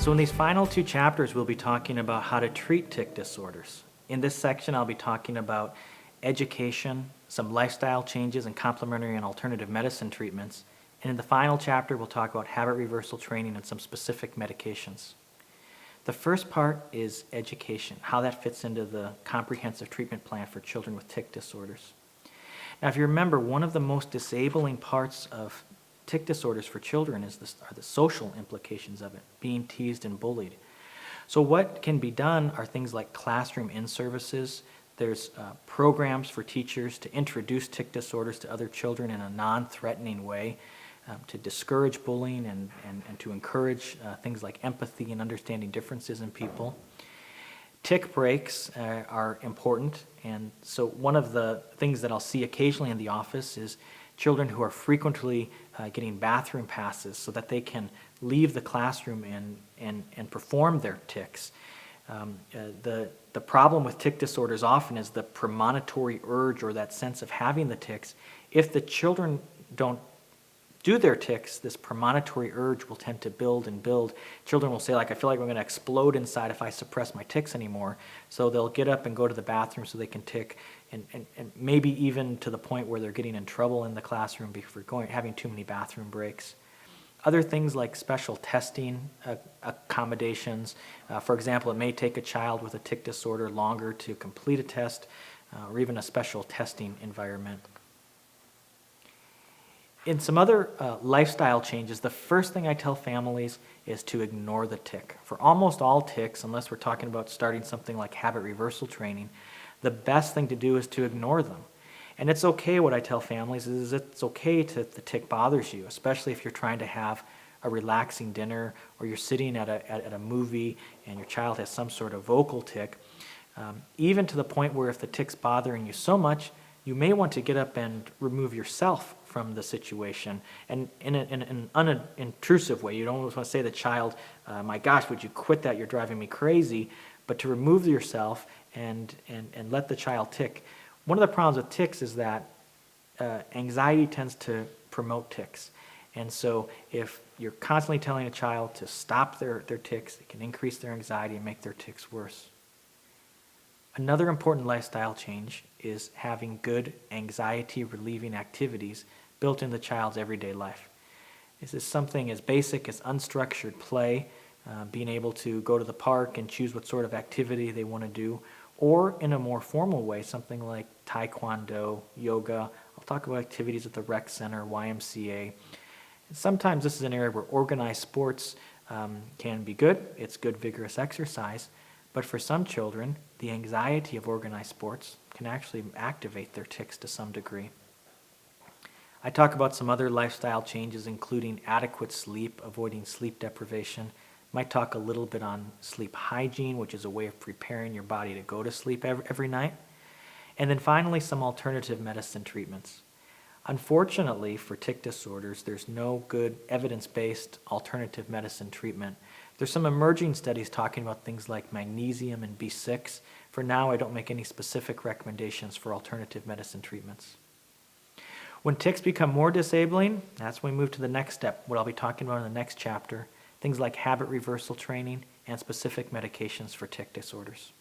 So in these final two chapters, we'll be talking about how to treat tic disorders. In this section, I'll be talking about education, some lifestyle changes, and complementary and alternative medicine treatments. And in the final chapter, we'll talk about habit reversal training and some specific medications. The first part is education, how that fits into the comprehensive treatment plan for children with tic disorders. Now, if you remember, one of the most disabling parts of tic disorders for children are the social implications of it, being teased and bullied. So what can be done are things like classroom in-services. There's programs for teachers to introduce tic disorders to other children in a non-threatening way, to discourage bullying and to encourage things like empathy and understanding differences in people. Tic breaks are important, and so one of the things that I'll see occasionally in the office is children who are frequently getting bathroom passes so that they can leave the classroom and perform their tics. The problem with tic disorders often is the premonitory urge or that sense of having the tics. If the children don't do their tics, this premonitory urge will tend to build and build. Children will say, like, I feel like I'm going to explode inside if I suppress my tics anymore. So they'll get up and go to the bathroom so they can tic, and maybe even to the point where they're getting in trouble in the classroom for having too many bathroom breaks. Other things like special testing accommodations. For example, it may take a child with a tic disorder longer to complete a test, or even a special testing environment. In some other lifestyle changes, the first thing I tell families is to ignore the tic. For almost all tics, unless we're talking about starting something like habit reversal training, the best thing to do is to ignore them. And it's okay, what I tell families is it's okay if the tic bothers you, especially if you're trying to have a relaxing dinner or you're sitting at a movie and your child has some sort of vocal tic. Even to the point where if the tic's bothering you so much, you may want to get up and remove yourself from the situation, and in an unintrusive way. You don't want to say to the child, my gosh, would you quit that, you're driving me crazy, but to remove yourself and let the child tic. One of the problems with tics is that anxiety tends to promote tics, and so if you're constantly telling a child to stop their tics, it can increase their anxiety and make their tics worse. Another important lifestyle change is having good anxiety-relieving activities built into the child's everyday life. This is something as basic as unstructured play, being able to go to the park and choose what sort of activity they want to do, or in a more formal way, something like taekwondo, yoga. I'll talk about activities at the rec center, YMCA. And sometimes this is an area where organized sports can be good. It's good, vigorous exercise. But for some children, the anxiety of organized sports can actually activate their tics to some degree. I talk about some other lifestyle changes, including adequate sleep, avoiding sleep deprivation. Might talk a little bit on sleep hygiene, which is a way of preparing your body to go to sleep every night. And then finally, some alternative medicine treatments. Unfortunately, for tic disorders, there's no good evidence-based alternative medicine treatment. There's some emerging studies talking about things like magnesium and B6. For now, I don't make any specific recommendations for alternative medicine treatments. When tics become more disabling, that's when we move to the next step, what I'll be talking about in the next chapter, things like habit reversal training and specific medications for tic disorders.